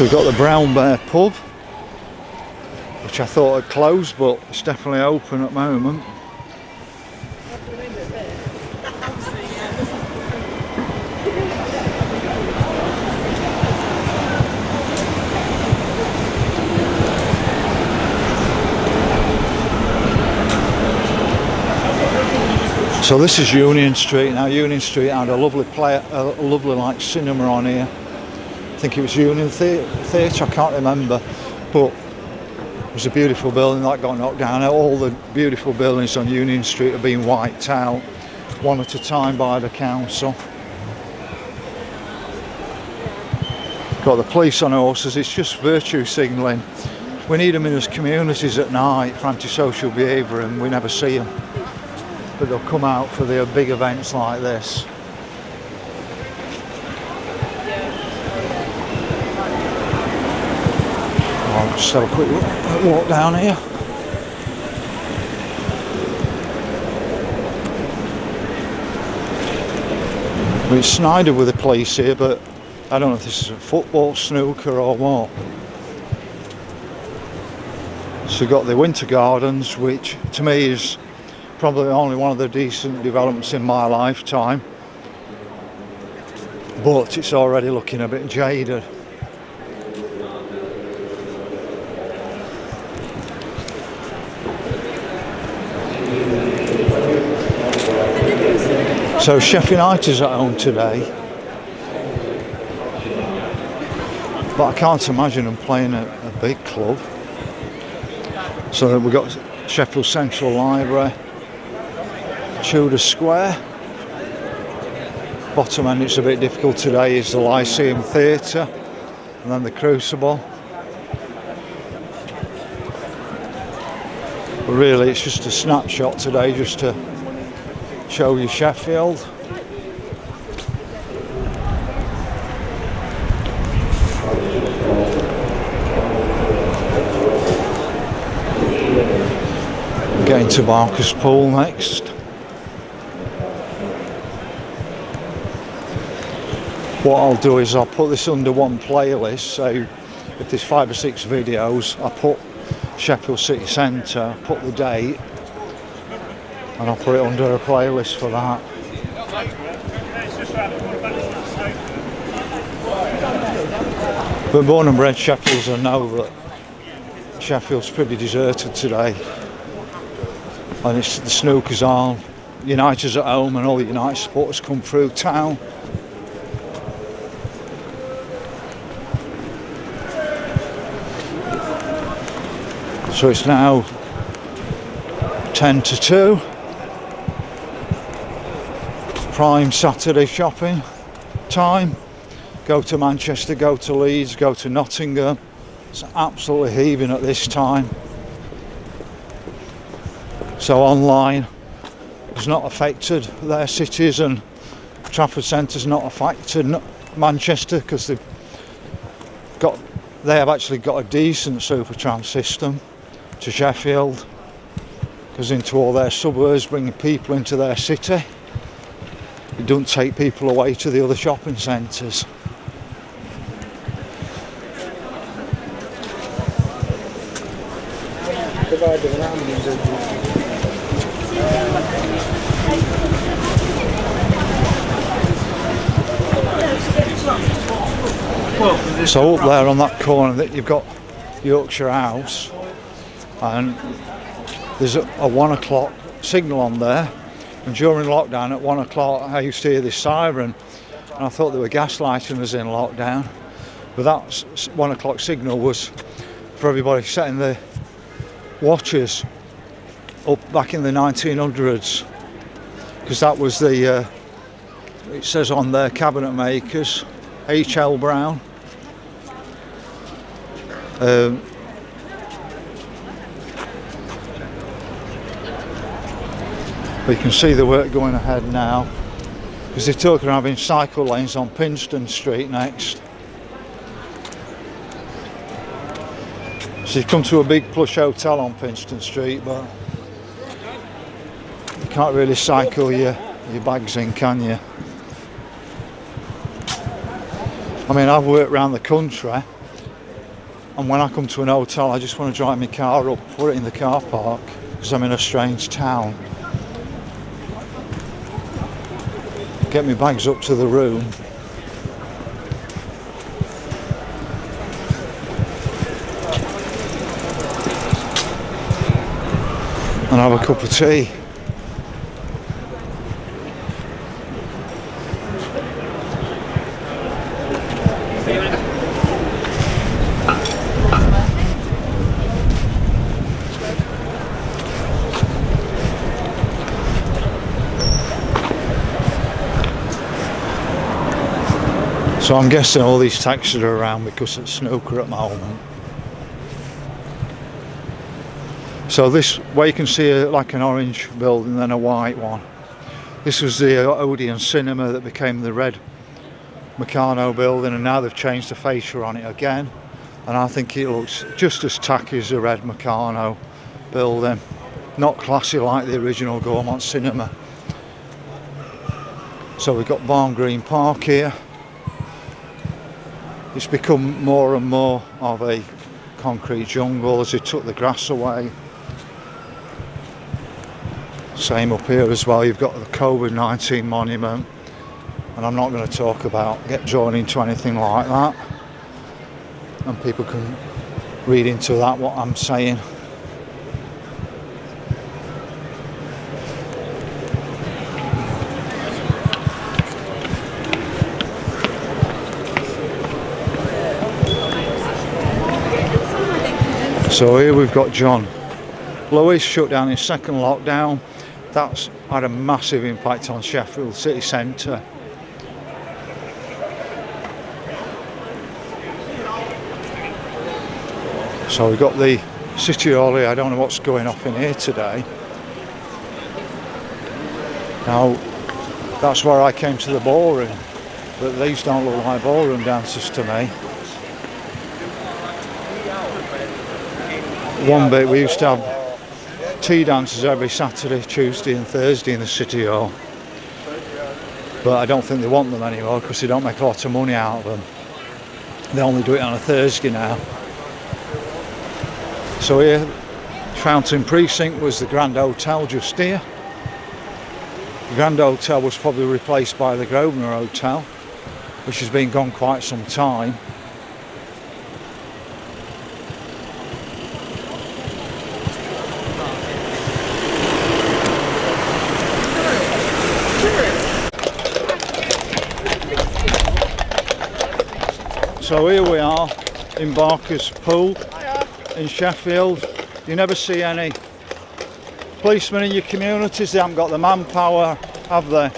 So we've got the Brown Bear pub, which I thought had closed, but it's definitely open at the moment. So this is Union Street. Now Union Street had a lovely like cinema on here. I think it was Union Theatre, I can't remember, but it was a beautiful building that got knocked down. All the beautiful buildings on Union Street have been wiped out, one at a time by the council. Got the police on horses. It's just virtue signalling. We need them in as communities at night for antisocial behaviour, and we never see them. But they'll come out for their big events like this. I'll just have a quick walk down here. We're snided with the police here, but I don't know if this is a football, snooker or what. So we've got the Winter Gardens, which to me is probably only one of the decent developments in my lifetime, but it's already looking a bit jaded. So Sheffield United is at home today, but I can't imagine them playing at a big club. So we've got Sheffield Central Library, Tudor Square. Bottom end, it's a bit difficult today, is the Lyceum Theatre, and then the Crucible. But really it's just a snapshot today, just to show you Sheffield. Getting to Barker's Pool next. What I'll do is I'll put this under one playlist, so if there's 5 or 6 videos, I'll put Sheffield City Centre, put the date, and I'll put it under a playlist for that. But born and bred Sheffields, I know that Sheffield's pretty deserted today. And it's, the snookers on, United's at home, and all the United supporters come through town. So it's now 10 to 2. Prime Saturday shopping time. Go to Manchester, go to Leeds, go to Nottingham. It's absolutely heaving at this time. So online is not affected their cities, and Trafford Centre's not affected Manchester, because they have actually got a decent Supertram system to Sheffield, goes into all their suburbs, bringing people into their city. It doesn't take people away to the other shopping centres. So up there on that corner that you've got Yorkshire House, and there's a 1 o'clock signal on there, and during lockdown at 1 o'clock I used to hear this siren, and I thought they were gaslighting us in lockdown, but that 1 o'clock signal was for everybody setting their watches up back in the 1900s, because that was the it says on there cabinet makers, H.L. Brown. But you can see the work going ahead now, because they're talking of having cycle lanes on Pinstone Street next. So you come to a big plush hotel on Pinstone Street, but you can't really cycle your bags in, can you? I mean, I've worked around the country, And when I come to an hotel, I just want to drive my car up, put it in the car park, because I'm in a strange town. Get my bags up to the room. And have a cup of tea. So I'm guessing all these taxis are around because it's snooker at the moment. So this way you can see like an orange building, then a white one. This was the Odeon cinema that became the red Meccano building, and now they've changed the fascia on it again. And I think it looks just as tacky as the red Meccano building. Not classy like the original Gaumont cinema. So we've got Barn Green Park here. It's become more and more of a concrete jungle as they took the grass away. Same up here as well, you've got the COVID-19 monument, and I'm not going to get drawn into anything like that, and people can read into that what I'm saying. So here we've got John Lewis shut down his second lockdown. That's had a massive impact on Sheffield city centre. So we've got the City Hall here. I don't know what's going off in here today. Now, that's where I came to the ballroom, but these don't look like ballroom dancers to me. One bit, we used to have tea dances every Saturday, Tuesday and Thursday in the City Hall, but I don't think they want them anymore because they don't make a lot of money out of them. They only do it on a Thursday now. So here, Fountain Precinct was the Grand Hotel just here. The Grand Hotel was probably replaced by the Grosvenor Hotel, which has been gone quite some time. So here we are in Barker's Pool in Sheffield. You never see any policemen in your communities. They haven't got the manpower, have they,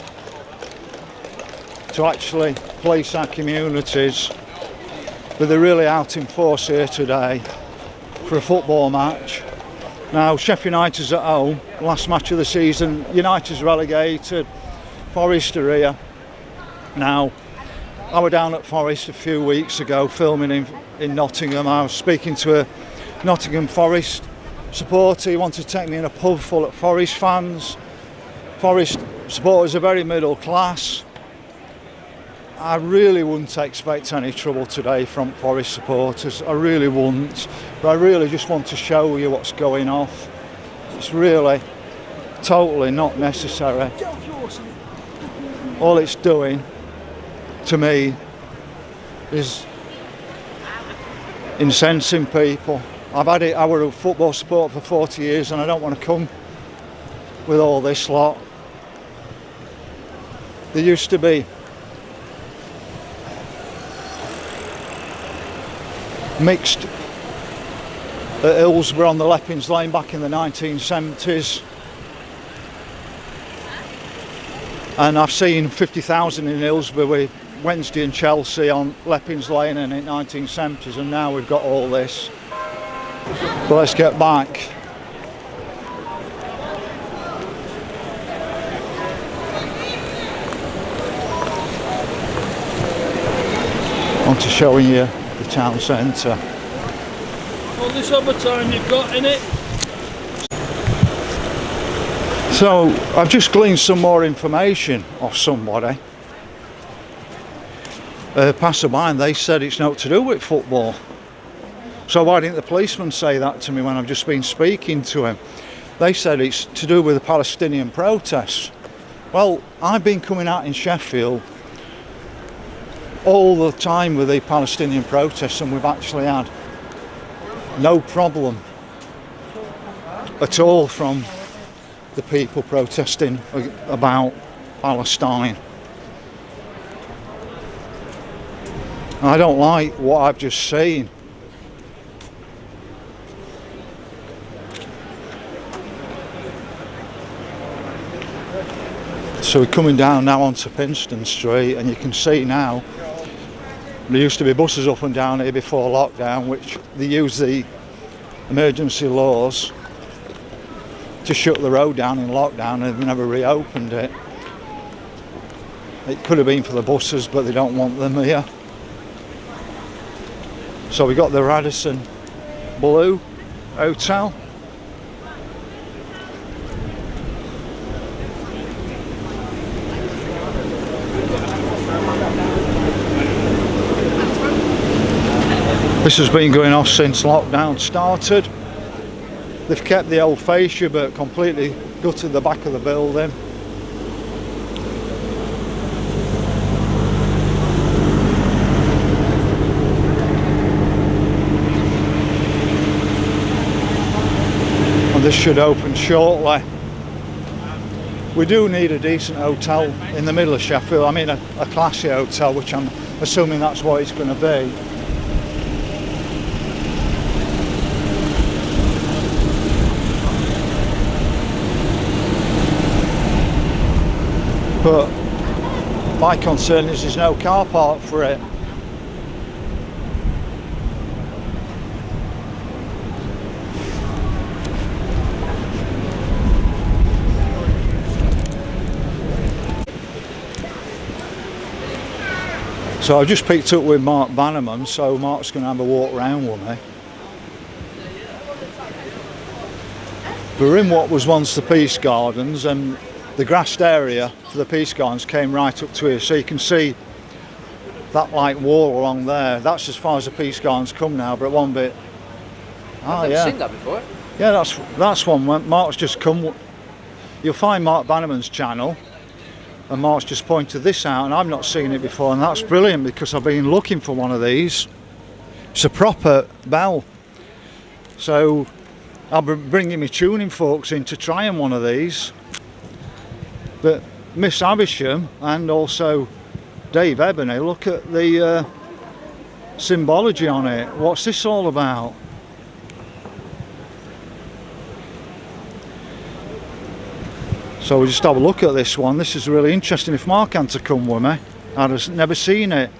to actually police our communities. But they're really out in force here today for a football match. Now Sheffield United's at home, last match of the season. United's relegated, Forest are here. Now I was down at Forest a few weeks ago filming in Nottingham. I was speaking to a Nottingham Forest supporter. He wanted to take me in a pub full of Forest fans. Forest supporters are very middle class. I really wouldn't expect any trouble today from Forest supporters. I really wouldn't. But I really just want to show you what's going off. It's really totally not necessary. All it's doing to me is incensing people. I was a football supporter for 40 years and I don't want to come with all this lot. There used to be mixed at Hillsborough on the Leppings Lane back in the 1970s. And I've seen 50,000 in Hillsborough with Wednesday and Chelsea on Leppings Lane in the 1970s, and now we've got all this. But let's get back. On to showing you the town centre. All this other time you've got in it. So I've just gleaned some more information off somebody. Passerby, and they said it's not to do with football. So why didn't the policeman say that to me when I've just been speaking to him? They said it's to do with the Palestinian protests. Well, I've been coming out in Sheffield all the time with the Palestinian protests, and we've actually had no problem at all from the people protesting about Palestine. I don't like what I've just seen. So we're coming down now onto Pinstone Street, and you can see now there used to be buses up and down here before lockdown, which they used the emergency laws to shut the road down in lockdown, and they've never reopened it. It could have been for the buses, but they don't want them here. So we got the Radisson Blue Hotel. This has been going off since lockdown started. They've kept the old fascia but completely gutted the back of the building. And this should open shortly. We do need a decent hotel in the middle of Sheffield. I mean a classy hotel, which I'm assuming that's what it's going to be. But my concern is there's no car park for it. So I've just picked up with Mark Bannerman, so Mark's going to have a walk around with me. We're in what was once the Peace Gardens, and the grassed area for the Peace Gardens came right up to here, so you can see that like wall along there. That's as far as the Peace Gardens come now, but one bit. I've never seen that before. Yeah, that's one. Mark's just come. You'll find Mark Bannerman's channel, and Mark's just pointed this out, and I've not seen it before, and that's brilliant because I've been looking for one of these. It's a proper bell. So I'll be bringing my tuning forks in to try one of these. But Miss Avisham and also Dave Ebony, look at the symbology on it. What's this all about? So we'll just have a look at this one. This is really interesting. If Mark had to come with me, I'd have never seen it.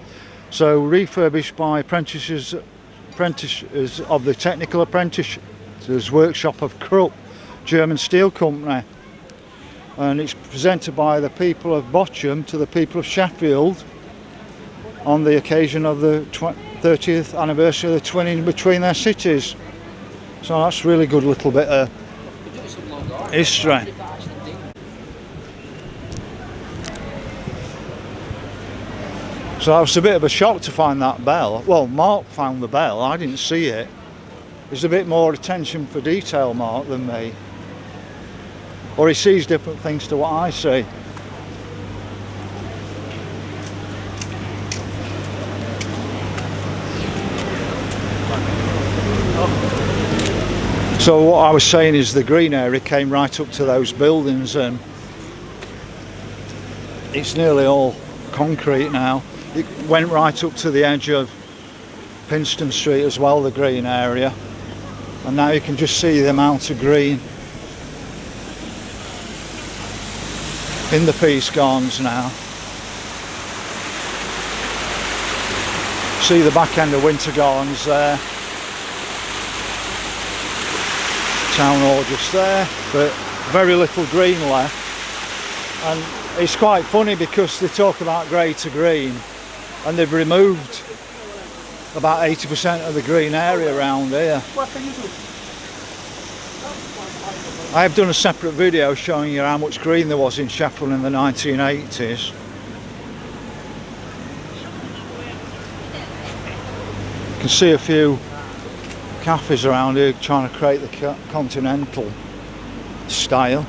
So refurbished by apprentices of the Technical Apprentices Workshop of Krupp, German steel company. And it's presented by the people of Bochum to the people of Sheffield on the occasion of the 30th anniversary of the twinning between their cities. So that's a really good little bit of history. So that was a bit of a shock to find that bell. Well, Mark found the bell, I didn't see it. There's a bit more attention for detail, Mark, than me. Or he sees different things to what I see. So what I was saying is the green area came right up to those buildings, and it's nearly all concrete now. It went right up to the edge of Pinstone Street as well, the green area. And now you can just see the amount of green in the Peace Gardens now. See the back end of Winter Gardens there. Town Hall just there, but very little green left. And it's quite funny because they talk about grey to green, and they've removed about 80% of the green area around here. I have done a separate video showing you how much green there was in Sheffield in the 1980s. You can see a few cafes around here trying to create the continental style.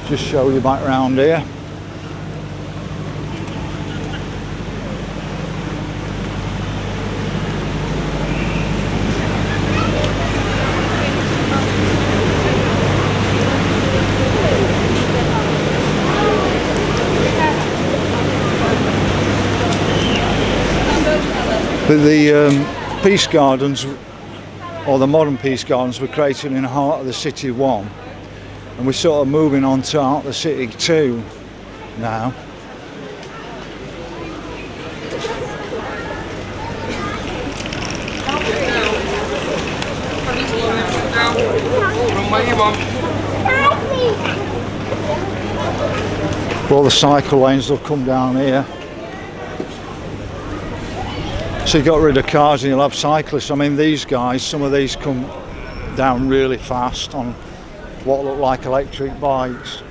Just show you back round here. But the Peace Gardens, or the modern Peace Gardens, were created in the heart of the City 1, and we're sort of moving on to out the City 2 now. All the cycle lanes will come down here. So you got rid of cars and you'll have cyclists. I mean, these guys, some of these come down really fast on what look like electric bikes.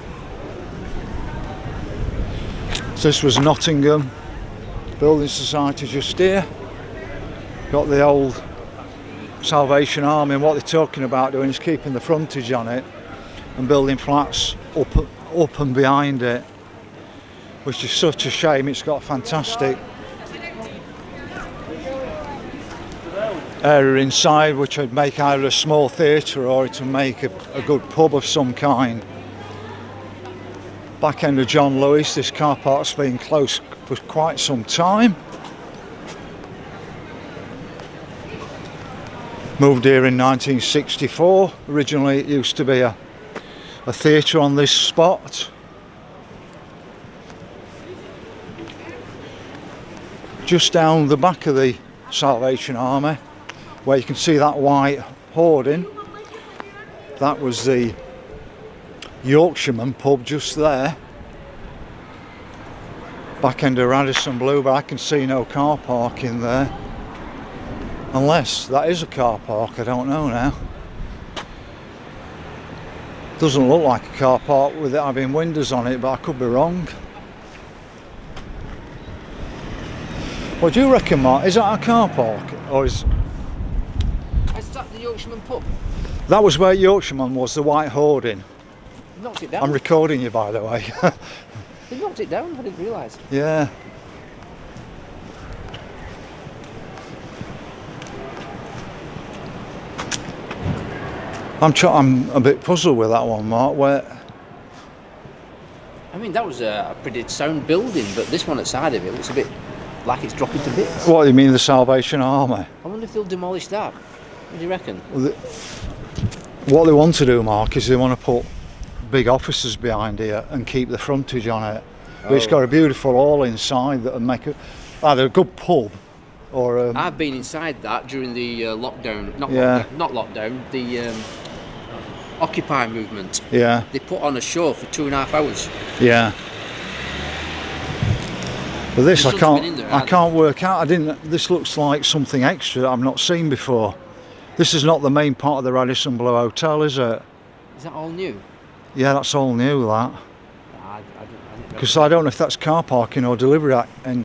So this was Nottingham Building Society just here. Got the old Salvation Army, and what they're talking about doing is keeping the frontage on it and building flats up and behind it, which is such a shame. It's got a fantastic area inside, which would make either a small theatre or it would make a good pub of some kind. Back end of John Lewis. This car park's been closed for quite some time. Moved here in 1964. Originally it used to be a theatre on this spot. Just down the back of the Salvation Army, where you can see that white hoarding, that was the Yorkshireman pub just there. Back end of Radisson Blue, but I can see no car park in there. Unless that is a car park, I don't know now. Doesn't look like a car park with it having windows on it, but I could be wrong. What do you reckon, Mark? Is that a car park, or is... Is that the Yorkshireman pub? That was where Yorkshireman was, the white hoarding. They knocked it down. I'm recording you, by the way. They knocked it down, I didn't realise. Yeah. I'm a bit puzzled with that one, Mark. Where... I mean, that was a pretty sound building, but this one outside of it looks a bit like it's dropping to bits. What do you mean, the Salvation Army? I wonder if they'll demolish that. What do you reckon? Well, what they want to do, Mark, is they want to put big offices behind here and keep the frontage on it. But it's got a beautiful hall inside that would make it either a good pub or... I've been inside that during the lockdown, not lockdown, the Occupy movement. Yeah. They put on a show for 2.5 hours. Yeah. But this I there, can't work out. This looks like something extra that I've not seen before. This is not the main part of the Radisson Blue Hotel, is it? Is that all new? Yeah, that's all new, that. Because I don't know if that's car parking or delivery